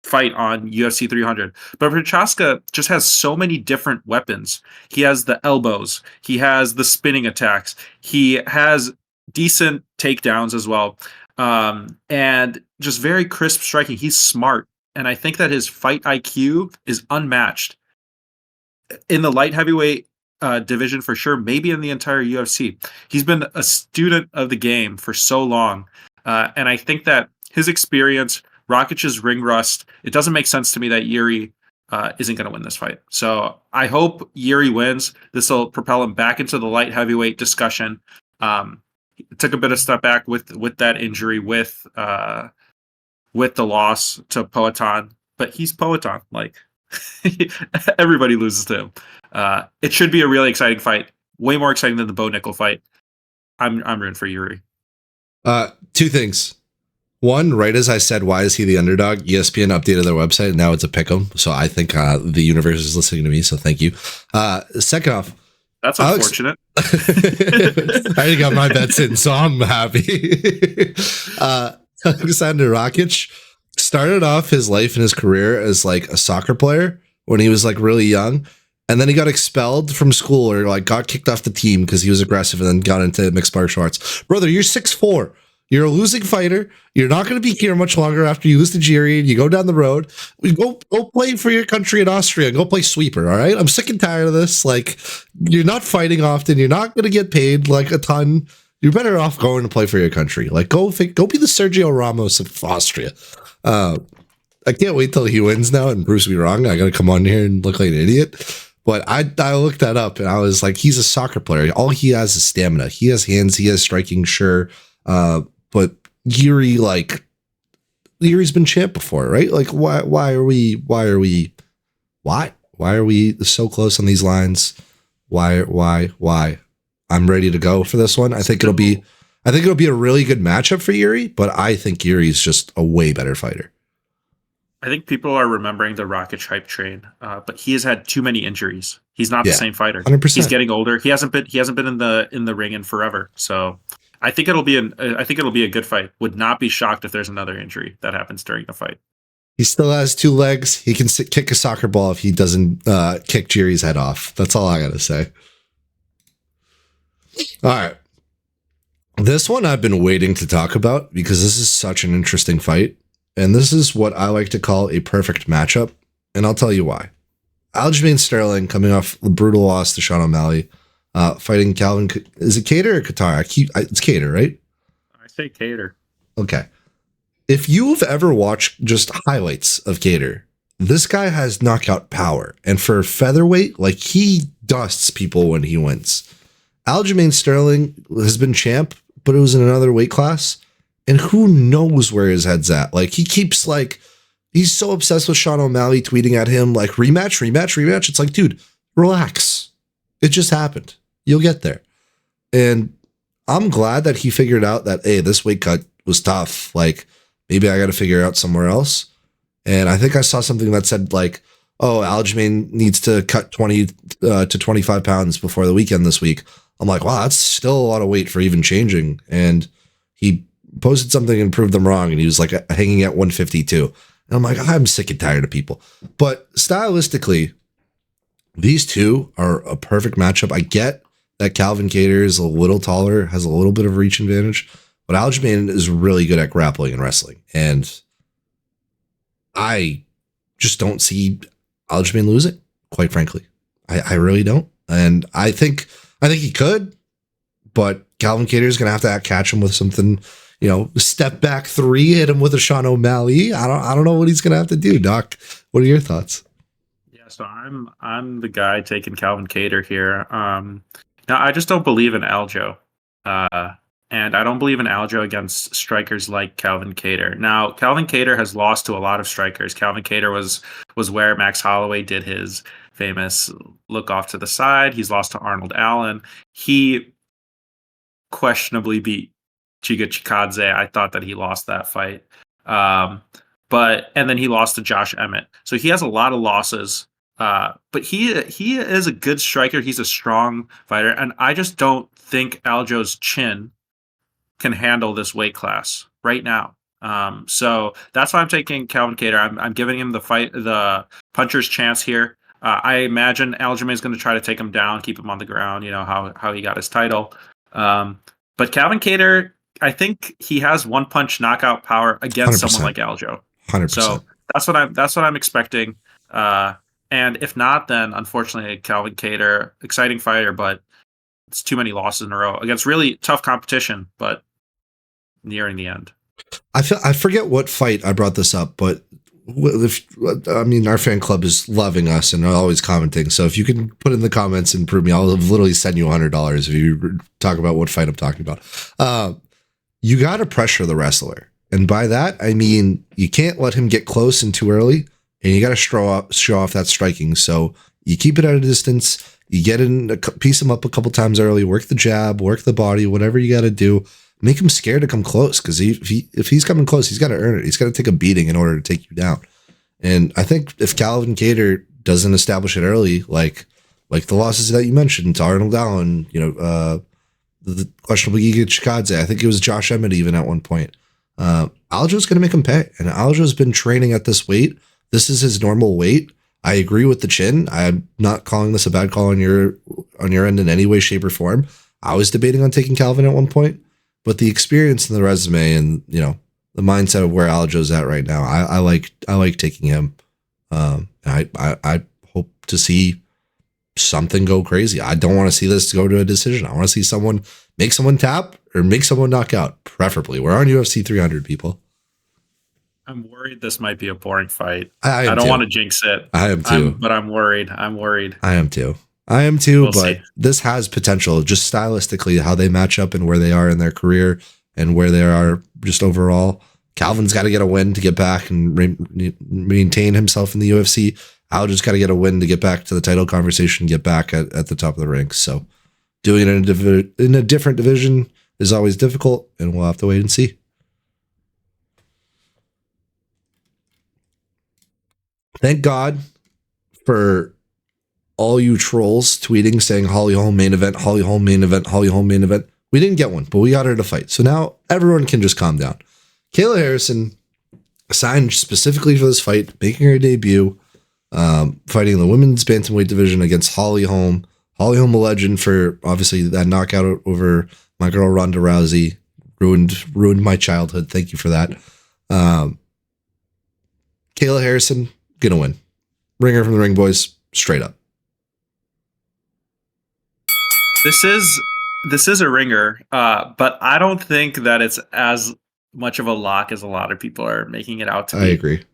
fight on UFC 300. But Prochazka just has so many different weapons. He has the elbows. He has the spinning attacks. He has decent takedowns as well. And just very crisp striking. He's smart. And I think that his fight IQ is unmatched in the light heavyweight division for sure, maybe in the entire UFC. He's been a student of the game for so long. And I think that his experience, Rakic's ring rust, it doesn't make sense to me that Yuri isn't going to win this fight. So I hope Yuri wins. This will propel him back into the light heavyweight discussion. He took a bit of step back with that injury, with the loss to Poatan, but he's Poatan. Like, everybody loses to him. It should be a really exciting fight. Way more exciting than the Bo Nickel fight. I'm rooting for Yuri. Two things. One, right as I said, why is he the underdog? ESPN updated their website, and now it's a pick'em. So I think the universe is listening to me. So thank you. Second off, that's unfortunate. I already got my bets in, so I'm happy. Alexander Rakic started off his life and his career as like a soccer player when he was like really young. And then he got expelled from school or like got kicked off the team because he was aggressive and then got into mixed martial arts. Brother, you're 6'4". You're a losing fighter. You're not going to be here much longer after you lose to Jiri and you go down the road. Go play for your country in Austria and go play sweeper, all right? I'm sick and tired of this. Like, you're not fighting often. You're not going to get paid like a ton. You're better off going to play for your country. Like, go be the Sergio Ramos of Austria. I can't wait till he wins now and proves me wrong. I got to come on here and look like an idiot. But I looked that up and I was like, he's a soccer player. All he has is stamina. He has hands. He has striking, sure. But Yuri's been champ before, right? Like, why are we so close on these lines? Why? I'm ready to go for this one. I think it'll be a really good matchup for Yuri, but I think Yuri's just a way better fighter. I think people are remembering the Rakic hype train, but he has had too many injuries. He's not the same fighter. 100%. He's getting older. He hasn't been in the ring in forever. So I think it'll be a good fight. Would not be shocked if there's another injury that happens during the fight. He still has two legs. He can kick a soccer ball if he doesn't kick Jiri's head off. That's all I got to say. All right. This one I've been waiting to talk about because this is such an interesting fight. And this is what I like to call a perfect matchup. And I'll tell you why. Aljamain Sterling coming off the brutal loss to Sean O'Malley, fighting Calvin. Is it Kattar or Kattar? It's Kattar, right? I say Kattar. Okay. If you've ever watched just highlights of Kattar, this guy has knockout power. And for featherweight, like, he dusts people when he wins. Aljamain Sterling has been champ, but it was in another weight class. And who knows where his head's at? Like, he keeps he's so obsessed with Sean O'Malley tweeting at him like rematch. It's like, dude, relax. It just happened. You'll get there. And I'm glad that he figured out that, hey, this weight cut was tough. Like, maybe I got to figure out somewhere else. And I think I saw something that said like, oh, Aljamain needs to cut 20 to 25 pounds before the weekend this week. I'm like, wow, that's still a lot of weight for even changing. And he posted something and proved them wrong, and he was like hanging at 152. And I'm like, I'm sick and tired of people. But stylistically, these two are a perfect matchup. I get that Calvin Kattar is a little taller, has a little bit of reach advantage, but Aljamain is really good at grappling and wrestling. And I just don't see Aljamain losing, quite frankly. I really don't. And I think he could, but Calvin Kattar is going to have to catch him with something, step back 3, hit him with a Sean O'Malley. I don't know what he's going to have to do, Doc. What are your thoughts? Yeah, so I'm the guy taking Calvin Kattar here. Now I just don't believe in Aljo. And I don't believe in Aljo against strikers like Calvin Kattar. Now, Calvin Kattar has lost to a lot of strikers. Calvin Kattar was where Max Holloway did his famous look off to the side. He's lost to Arnold Allen. He questionably beat Giga Chikadze. I thought that he lost that fight. And then he lost to Josh Emmett. So he has a lot of losses. But he is a good striker. He's a strong fighter. And I just don't think Aljo's chin can handle this weight class right now. So that's why I'm taking Calvin Kattar. I'm giving him the puncher's chance here. I imagine Aljamain is going to try to take him down, keep him on the ground, how he got his title. But Calvin Kattar, I think he has one punch knockout power against 100%. someone like Aljo. 100%. So that's what I'm expecting. And if not, then unfortunately Calvin Kattar, exciting fighter, but it's too many losses in a row against really tough competition, but nearing the end. I forget what fight I brought this up, but our fan club is loving us and always commenting. So if you can put in the comments and prove me, I'll literally send you $100 if you talk about what fight I'm talking about. You got to pressure the wrestler. And by that, I mean, you can't let him get close and too early, and you got to show off that striking. So you keep it at a distance, you get in, piece him up a couple times early, work the jab, work the body, whatever you got to do. Make him scared to come close, because if he's coming close, he's got to earn it. He's got to take a beating in order to take you down. And I think if Calvin Kattar doesn't establish it early, like the losses that you mentioned to Arnold Allen, the questionable Giga Chikadze, I think it was Josh Emmett even at one point. Aljo's going to make him pay, and Aljo's been training at this weight. This is his normal weight. I agree with the chin. I'm not calling this a bad call on your end in any way, shape, or form. I was debating on taking Calvin at one point, but the experience and the resume and the mindset of where Aljo's at right now, I like taking him. I hope to see something go crazy. I don't want to see this go to a decision. I want to see someone make someone tap or make someone knock out, preferably. We're on UFC 300, people. I'm worried this might be a boring fight. I don't too. want to jinx it. I am too. But I'm worried. I am too. We'll but see. This has potential, just stylistically, how they match up and where they are in their career and where they are just overall. Calvin's got to get a win to get back and maintain himself in the UFC. Aljo's got to get a win to get back to the title conversation, get back at the top of the ranks. So doing it in a different division is always difficult, and we'll have to wait and see. Thank God for all you trolls tweeting saying Holly Holm main event, Holly Holm main event, Holly Holm main event. We didn't get one, but we got her to fight. So now everyone can just calm down. Kayla Harrison signed specifically for this fight, making her debut, fighting in the women's bantamweight division against Holly Holm. Holly Holm, a legend for obviously that knockout over my girl Ronda Rousey. Ruined my childhood. Thank you for that. Kayla Harrison, gonna win. Bring her from the ring, boys. Straight up. This is a ringer, but I don't think that it's as much of a lock as a lot of people are making it out to be. I agree.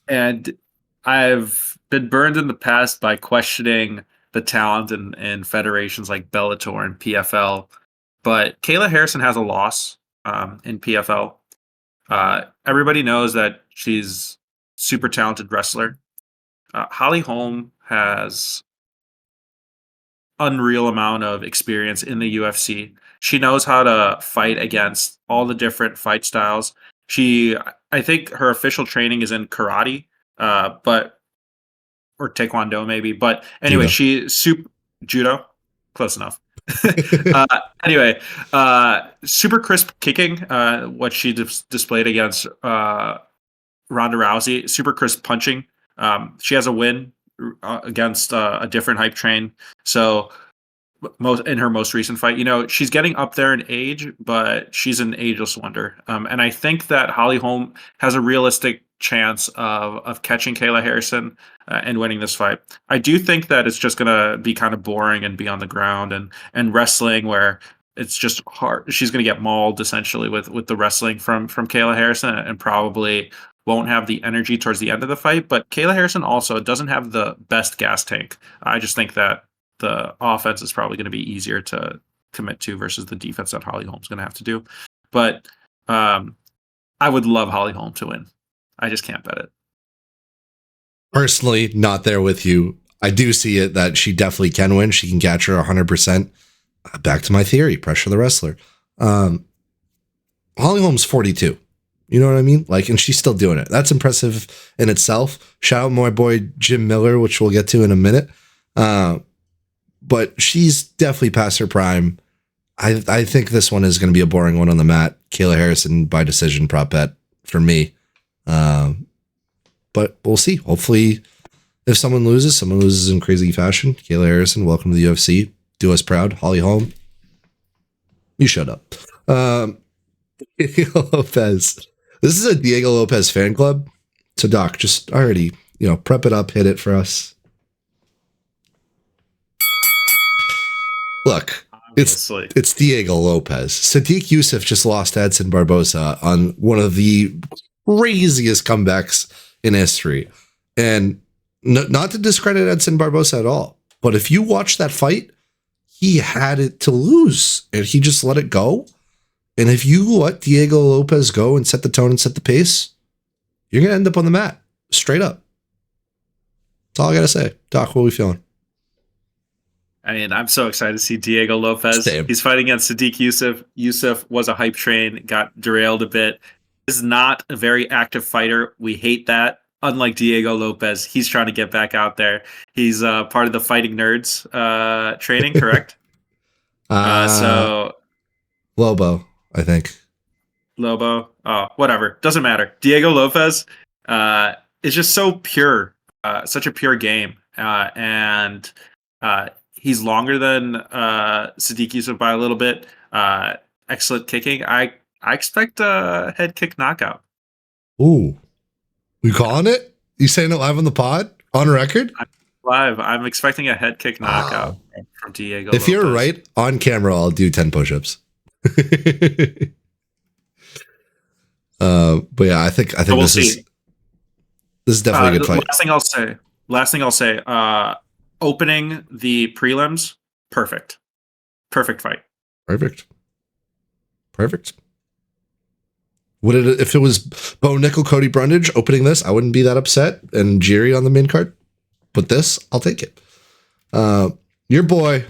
And I've been burned in the past by questioning the talent in federations like Bellator and PFL. But Kayla Harrison has a loss in PFL. Everybody knows that she's super talented wrestler. Holly Holm has unreal amount of experience in the UFC. She knows how to fight against all the different fight styles. I think her official training is in karate, or taekwondo maybe. But anyway, judo, close enough. Anyway, super crisp kicking, what she displayed against Ronda Rousey. Super crisp punching. She has a win against a different hype train. So in her most recent fight. You know, she's getting up there in age, but she's an ageless wonder. And I think that Holly Holm has a realistic chance of catching Kayla Harrison and winning this fight. I do think that it's just gonna be kind of boring and be on the ground and wrestling where it's just hard. She's gonna get mauled essentially with the wrestling from Kayla Harrison and probably won't have the energy towards the end of the fight. But Kayla Harrison also doesn't have the best gas tank. I just think that the offense is probably going to be easier to commit to versus the defense that Holly Holm's going to have to do. But I would love Holly Holm to win. I just can't bet it. Personally, not there with you. I do see it that she definitely can win. She can catch her 100%. Back to my theory, pressure the wrestler. Holly Holm's 42. You know what I mean? Like, and she's still doing it. That's impressive in itself. Shout out my boy Jim Miller, which we'll get to in a minute. But she's definitely past her prime. I think this one is going to be a boring one on the mat. Kayla Harrison by decision prop bet for me. But we'll see. Hopefully, if someone loses in crazy fashion. Kayla Harrison, welcome to the UFC. Do us proud. Holly Holm, you shut up. Diego Lopez. This is a Diego Lopez fan club. So Doc, just already, prep it up, hit it for us. Look, it's Diego Lopez. Sadik Yousef just lost to Edson Barbosa on one of the craziest comebacks in history. And not to discredit Edson Barbosa at all, but if you watch that fight, he had it to lose and he just let it go. And if you let Diego Lopez go and set the tone and set the pace, you're going to end up on the mat. Straight up. That's all I got to say. Doc, what are we feeling? I mean, I'm so excited to see Diego Lopez. Same. He's fighting against Sadik Yousef. Yousef was a hype train, got derailed a bit. Is not a very active fighter. We hate that. Unlike Diego Lopez, he's trying to get back out there. He's part of the Fighting Nerds training, correct? So Lobo, I think. Lobo. Oh, whatever. Doesn't matter. Diego Lopez is just so pure. Such a pure game. And he's longer than Sadik Yousef by a little bit. Excellent kicking. I expect a head kick knockout. Ooh. You calling it? You saying it live on the pod? On record? Live. I'm expecting a head kick knockout from Diego If Lopez. You're right, on camera, I'll do 10 push-ups. But yeah, I think this is definitely a good fight. Last thing I'll say, opening the prelims, perfect fight. Perfect. If it was Bo Nickel, Cody Brundage opening this, I wouldn't be that upset, and Yuri on the main card. But this, I'll take it. Your boy,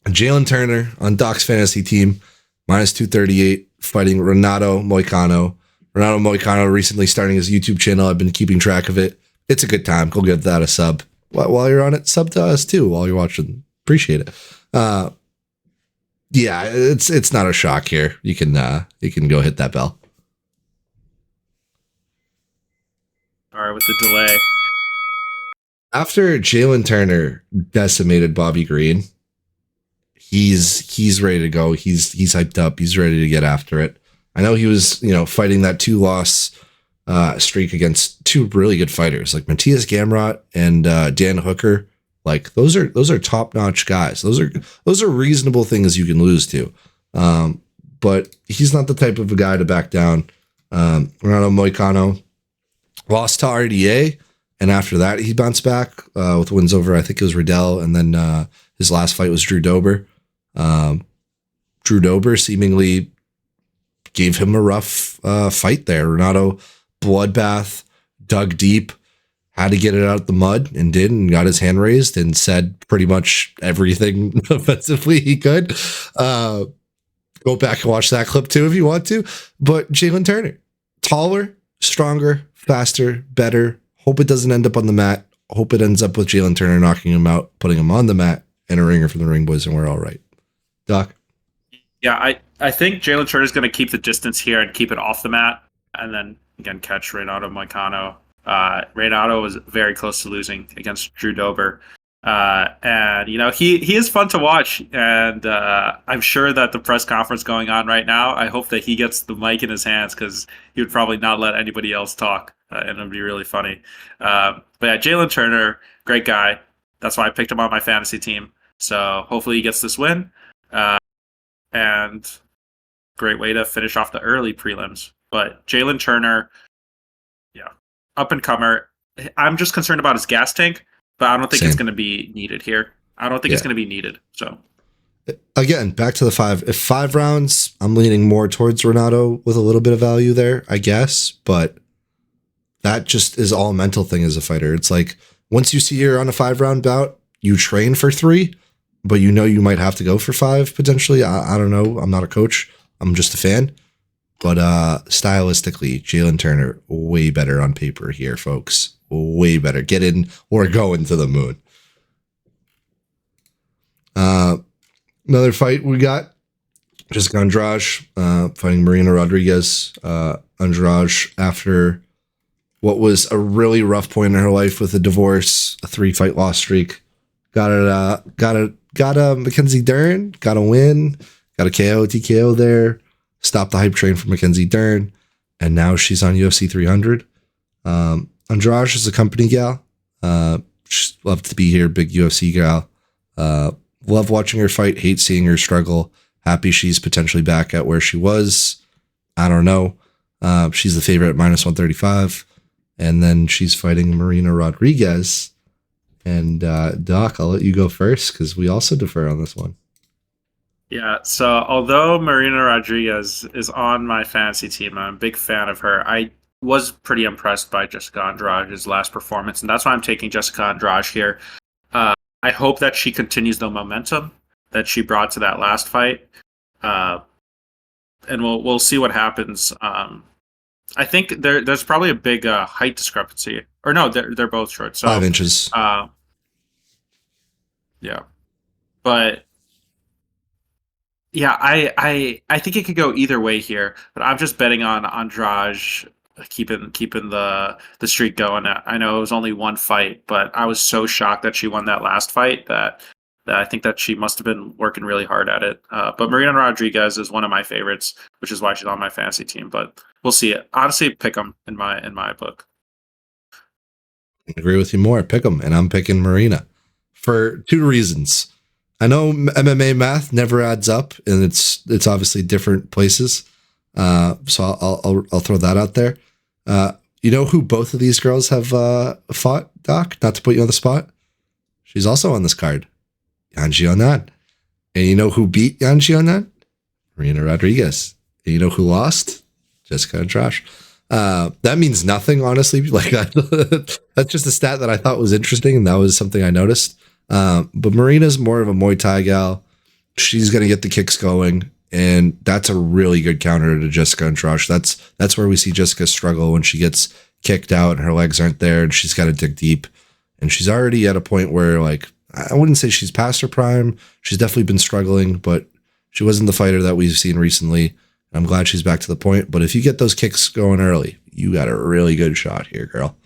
Jaylen Turner on Doc's fantasy team, minus 238, fighting Renato Moicano. Renato Moicano recently starting his YouTube channel. I've been keeping track of it. It's a good time. Go give that a sub. While you're on it, sub to us too while you're watching. Appreciate it. Yeah, it's not a shock here. You can go hit that bell. All right, with the delay. After Jaylen Turner decimated Bobby Green, he's ready to go. He's hyped up. He's ready to get after it. I know he was, fighting that 2-loss streak against two really good fighters like Matthias Gamrot and Dan Hooker. Like those are top-notch guys. Those are reasonable things you can lose to. But he's not the type of a guy to back down. Renato Moicano lost to RDA, and after that he bounced back with wins over, I think it was Riddell, and then his last fight was Drew Dober. Drew Dober seemingly gave him a rough fight there. Renato bloodbath, dug deep, had to get it out of the mud and did, and got his hand raised and said pretty much everything offensively he could. Go back and watch that clip too if you want to. But Jaylen Turner, taller, stronger, faster, better. Hope it doesn't end up on the mat. Hope it ends up with Jaylen Turner knocking him out, putting him on the mat, and a ringer from the Ring Boys, and we're all right. Doc? Yeah, I think Jaylen Turner is going to keep the distance here and keep it off the mat, and then again catch Renato Moicano. Renato was very close to losing against Drew Dober. And he is fun to watch, and I'm sure that the press conference going on right now, I hope that he gets the mic in his hands, because he would probably not let anybody else talk, and it'd be really funny. But yeah, Jaylen Turner, great guy. That's why I picked him on my fantasy team. So hopefully he gets this win, and great way to finish off the early prelims. But Jaylen Turner, yeah, up and comer. I'm just concerned about his gas tank, but I don't think it's going to be needed here. I don't think it's going to be needed. So again, back to the 5. If 5 rounds, I'm leaning more towards Renato with a little bit of value there, I guess. But that just is all a mental thing as a fighter. It's like once you see you're on a 5-round bout, you train for 3, but you might have to go for 5 potentially. I don't know. I'm not a coach. I'm just a fan. But stylistically, Jaylen Turner, way better on paper here, folks. Way better. Get in or go into the moon. Another fight we got. Jessica Andrade fighting Marina Rodriguez. Andrade, after what was a really rough point in her life with a divorce, a 3-fight loss streak, got a Mackenzie Dern, got a win, got a KO, TKO there, stopped the hype train for Mackenzie Dern, and now she's on UFC 300. Andrade is a company gal. She's loved to be here, big UFC gal. Love watching her fight, hate seeing her struggle. Happy she's potentially back at where she was. I don't know. She's the favorite at -135. And then she's fighting Marina Rodriguez. And Doc, I'll let you go first because we also defer on this one. Yeah, so although Marina Rodriguez is on my fantasy team, I'm a big fan of her. I was pretty impressed by Jessica Andrade's last performance, and that's why I'm taking Jessica Andrade here. I hope that she continues the momentum that she brought to that last fight, and we'll see what happens. I think there's probably a big height discrepancy, or no, they're both short. So 5 inches. Yeah, but yeah, I think it could go either way here, but I'm just betting on Andrade keeping the streak going. I know it was only one fight, but I was so shocked that she won that last fight that I think that she must have been working really hard at it. But Marina Rodriguez is one of my favorites, which is why she's on my fantasy team. But we'll see it. Honestly, pick them in my book. I agree with you more. Pick them, and I'm picking Marina for 2 reasons. I know MMA math never adds up, and it's obviously different places. So I'll throw that out there. You know who both of these girls have fought, Doc? Not to put you on the spot. She's also on this card. Yan Xing. And you know who beat Yan Xing? Marina Rodriguez. And you know who lost? Jessica Andrade. That means nothing, honestly. Like that's just a stat that I thought was interesting, and that was something I noticed. But Marina's more of a Muay Thai gal. She's going to get the kicks going, and that's a really good counter to Jessica Andrade. That's where we see Jessica struggle when she gets kicked out and her legs aren't there, and she's got to dig deep. And she's already at a point where, like, I wouldn't say she's past her prime. She's definitely been struggling, but she wasn't the fighter that we've seen recently. I'm glad she's back to the point. But if you get those kicks going early, you got a really good shot here, girl.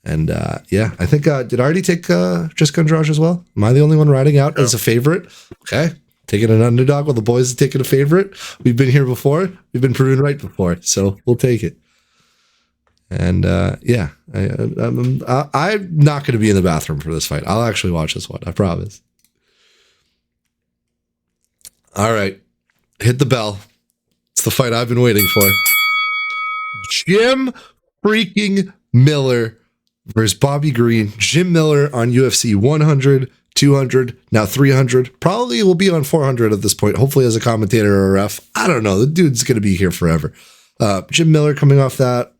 And yeah, I think, did I already take Jessica Andrade as well? Am I the only one riding out as a favorite? Okay. Taking an underdog while the boys are taking a favorite. We've been here before. We've been proven right before. So we'll take it. And yeah, I'm not going to be in the bathroom for this fight. I'll actually watch this one. I promise. All right. Hit the bell. It's the fight I've been waiting for. Jim freaking Miller versus Bobby Green. Jim Miller on UFC 100, 200, now 300. Probably will be on 400 at this point, hopefully as a commentator or a ref. I don't know. The dude's going to be here forever. Jim Miller coming off that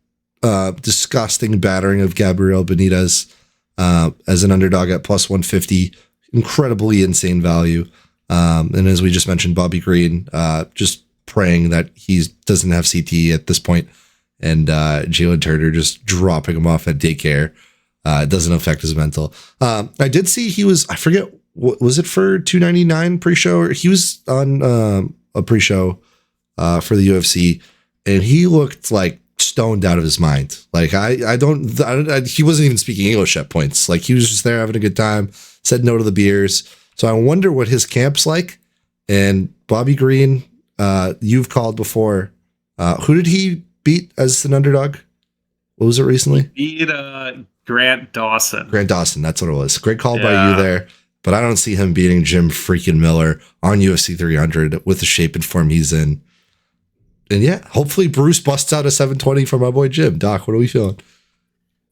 disgusting battering of Gabriel Benitez as an underdog at plus 150. Incredibly insane value. And as we just mentioned, Bobby Green just praying that he doesn't have CT at this point. And Jaylen Turner just dropping him off at daycare. It doesn't affect his mental. I did see he was, I forget, was it for 299 pre-show? Or he was on a pre-show for the UFC, and he looked like stoned out of his mind. Like he wasn't even speaking English at points. Like he was just there having a good time, said no to the beers. So I wonder what his camp's like. And Bobby Green, you've called before. Who did he beat as an underdog? What was it recently? He beat Grant Dawson. Grant Dawson, that's what it was. Great call by you there. But I don't see him beating Jim freaking Miller on UFC 300 with the shape and form he's in. And yeah, hopefully Bruce busts out a 720 for my boy Jim. Doc, what are we feeling?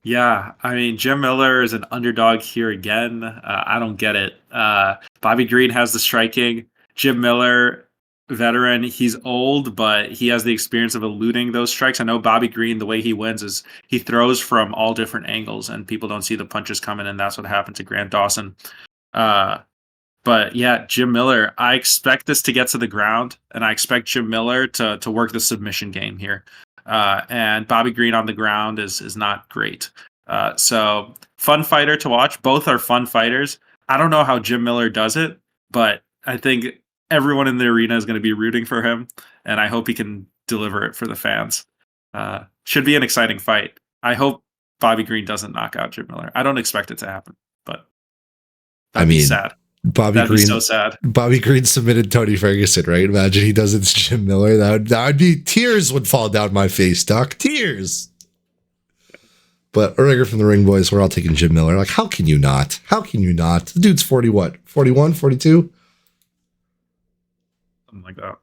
Yeah, I mean, Jim Miller is an underdog here again. I don't get it. Bobby Green has the striking. Jim Miller, veteran, he's old, but he has the experience of eluding those strikes. I know Bobby Green, the way he wins is he throws from all different angles, and people don't see the punches coming, and that's what happened to Grant Dawson. But yeah, Jim Miller, I expect this to get to the ground, and I expect Jim Miller to work the submission game here. And Bobby Green on the ground is not great. So fun fighter to watch. Both are fun fighters. I don't know how Jim Miller does it, but I think everyone in the arena is going to be rooting for him, and I hope he can deliver it for the fans. Should be an exciting fight. I hope Bobby Green doesn't knock out Jim Miller. I don't expect it to happen, but that'd be sad. That'd be so sad. Bobby Green submitted Tony Ferguson, right? Imagine he does it to Jim Miller. That would be, tears would fall down my face, Doc. Tears. But a ringer from the Ring Boys, we're all taking Jim Miller. Like, how can you not? How can you not? The dude's 40 what? 41, 42? Something like that.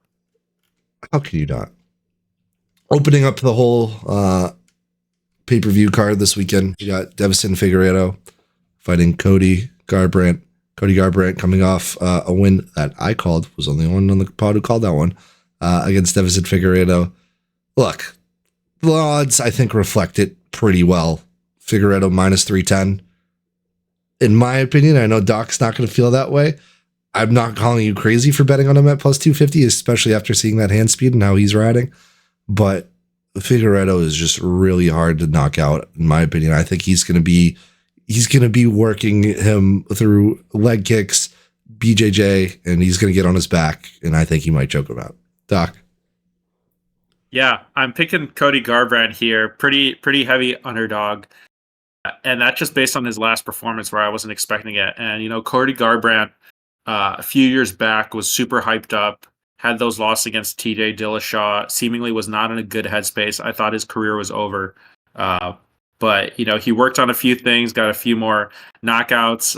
How can you not? Opening up the whole pay-per-view card this weekend, you got Deiveson Figueiredo fighting Cody Garbrandt. Cody Garbrandt coming off a win that I called, was the only one on the pod who called that one, against Deiveson Figueiredo. Look, the odds, I think, reflect it pretty well. Figueiredo minus 310. In my opinion, I know Doc's not going to feel that way. I'm not calling you crazy for betting on him at plus 250, especially after seeing that hand speed and how he's riding. But Figueiredo is just really hard to knock out, in my opinion. I think he's going to be working him through leg kicks, BJJ, and he's going to get on his back, and I think he might choke him out. Doc? Yeah, I'm picking Cody Garbrandt here. Pretty heavy underdog. And that's just based on his last performance where I wasn't expecting it. And, Cody Garbrandt a few years back was super hyped up, had those losses against TJ Dillashaw, seemingly was not in a good headspace. I thought his career was over. But, he worked on a few things, got a few more knockouts.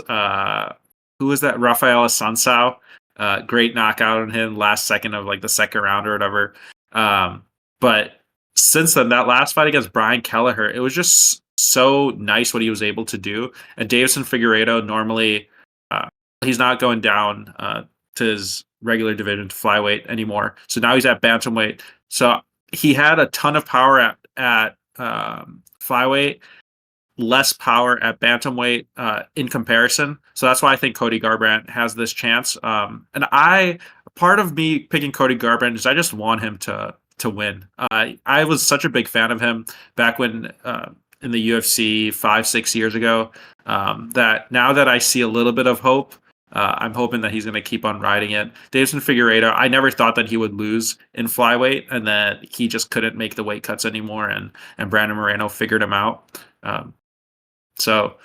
Who was that? Rafael Assunção. Great knockout on him last second of the second round or whatever. But since then, that last fight against Brian Kelleher, it was just so nice what he was able to do. And Deiveson Figueiredo, normally, he's not going down to his regular division to flyweight anymore. So now he's at bantamweight. So he had a ton of power at flyweight, less power at bantamweight in comparison. So that's why I think Cody Garbrandt has this chance. And part of me picking Cody Garbrandt is I just want him to win. I was such a big fan of him back when in the UFC 5-6 years ago, that now that I see a little bit of hope, I'm hoping that he's going to keep on riding it. Deiveson Figueiredo, I never thought that he would lose in flyweight and that he just couldn't make the weight cuts anymore, and Brandon Moreno figured him out. So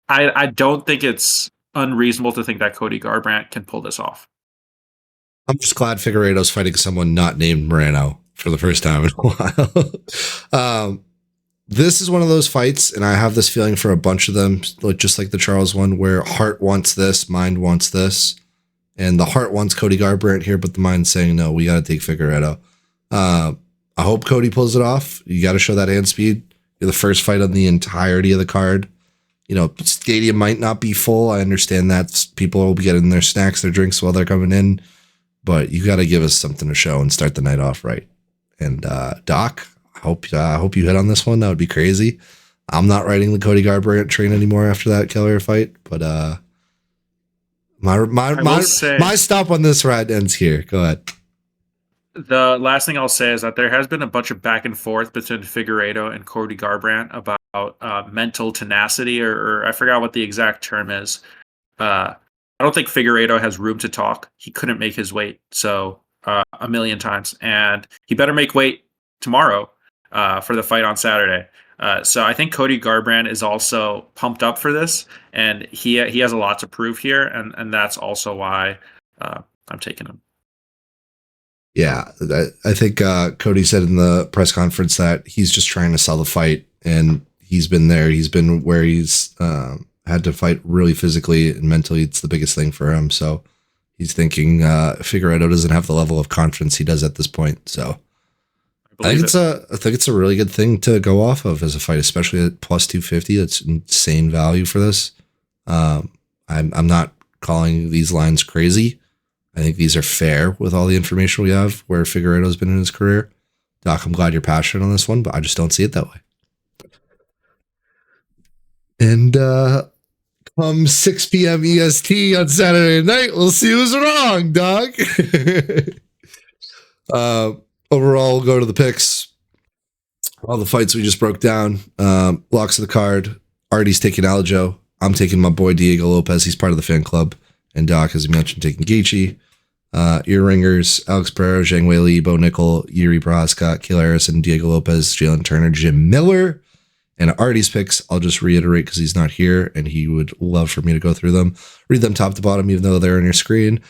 I don't think it's unreasonable to think that Cody Garbrandt can pull this off. I'm just glad Figueiredo's fighting someone not named Moreno for the first time in a while. This is one of those fights, and I have this feeling for a bunch of them, just like the Charles one, where heart wants this, mind wants this, and the heart wants Cody Garbrandt here, but the mind's saying, no, we got to take Figueiredo. I hope Cody pulls it off. You got to show that hand speed. You're the first fight on the entirety of the card. Stadium might not be full. I understand that people will be getting their snacks, their drinks while they're coming in, but you got to give us something to show and start the night off right. And Doc, I hope you hit on this one. That would be crazy. I'm not riding the Cody Garbrandt train anymore after that Kelleher fight, but my stop on this ride ends here. Go ahead. The last thing I'll say is that there has been a bunch of back and forth between Figueiredo and Cody Garbrandt about mental tenacity, or I forgot what the exact term is. I don't think Figueiredo has room to talk. He couldn't make his weight a million times, and he better make weight tomorrow. for the fight on Saturday. So I think Cody Garbrandt is also pumped up for this, and he has a lot to prove here, and that's also why I'm taking him. Yeah, I think Cody said in the press conference that he's just trying to sell the fight, and he's been there. He's been where he's had to fight really physically and mentally. It's the biggest thing for him. So he's thinking Figueiredo doesn't have the level of confidence he does at this point. So I think it's a really good thing to go off of as a fight, especially at plus 250. That's insane value for this. I'm not calling these lines crazy. I think these are fair with all the information we have where Figueiredo's been in his career. Doc, I'm glad you're passionate on this one, but I just don't see it that way. And come 6 p.m. EST on Saturday night, we'll see who's wrong, Doc. Overall, we'll go to the picks. All the fights we just broke down. Locks of the card. Artie's taking Aljo. I'm taking my boy Diego Lopez. He's part of the fan club. And Doc, as you mentioned, taking Gaethje. Ear ringers, Alex Pereira, Zhang Weili, Bo Nickel, Yuri Prohaska, Kayla Harrison, Diego Lopez, Jaylen Turner, Jim Miller. And Artie's picks, I'll just reiterate because he's not here and he would love for me to go through them. Read them top to bottom, even though they're on your screen.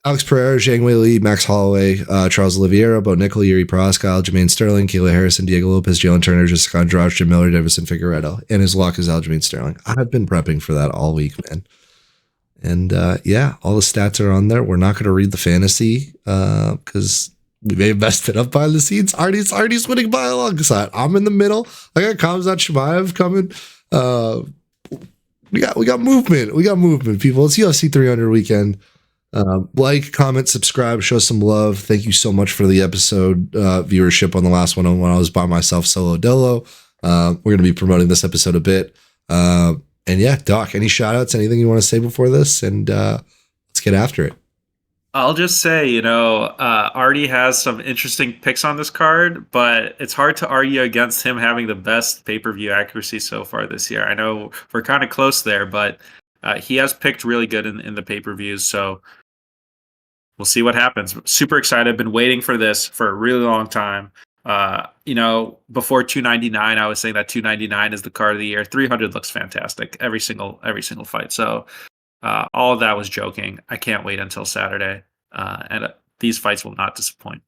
Alex Pereira, Zhang Weili, Max Holloway, Charles Oliveira, Bo Nickel, Yuri Prohaska, Aljamain Sterling, Kayla Harrison, Diego Lopez, Jaylen Turner, Jessica Andrade, Jim Miller, Davison Figueiredo. And his lock is Aljamain Sterling. I've been prepping for that all week, man. And yeah, all the stats are on there. We're not going to read the fantasy because we may have messed it up behind the scenes. Artie's winning by a long shot. I'm in the middle. I got Khamzat Chimaev coming. We got movement. We got movement, people. It's UFC 300 weekend. Like, comment, subscribe, show some love. Thank you so much for the episode viewership on the last one when I was by myself solo dolo. We're going to be promoting this episode a bit. And yeah, Doc, any shout outs, anything you want to say before this? And let's get after it. I'll just say, Artie has some interesting picks on this card, but it's hard to argue against him having the best pay-per-view accuracy so far this year. I know we're kind of close there, but he has picked really good in the pay-per-views, so we'll see what happens. Super excited. Been waiting for this for a really long time. Before 299, I was saying that 299 is the card of the year. 300 looks fantastic every single fight. So all of that was joking. I can't wait until Saturday, and these fights will not disappoint.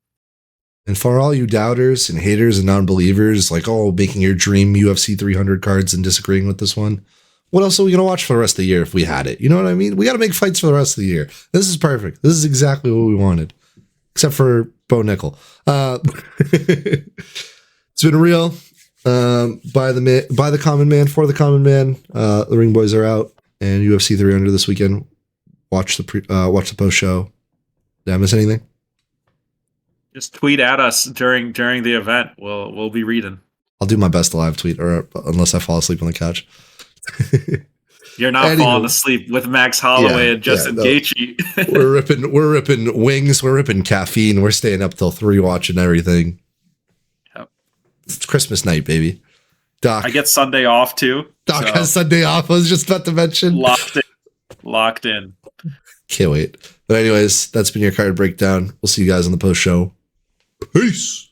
And for all you doubters and haters and non-believers, like, making your dream UFC 300 cards and disagreeing with this one, what else are we going to watch for the rest of the year if we had it? You know what I mean? We got to make fights for the rest of the year. This is perfect. This is exactly what we wanted. Except for Bo Nickel. It's been real. By the common man, for the common man. The Ring Boys are out, and UFC 300 this weekend. Watch the post show. Did I miss anything? Just tweet at us during the event. We'll be reading. I'll do my best to live tweet, or unless I fall asleep on the couch. You're not falling asleep with Max Holloway and Justin Gaethje. We're ripping wings. We're ripping caffeine. We're staying up till 3 watching everything. Yep. It's Christmas night, baby. Doc, I get Sunday off too. Doc has Sunday off. I was just about to mention. Locked in. Can't wait. But anyways, that's been your card breakdown. We'll see you guys on the post show. Peace.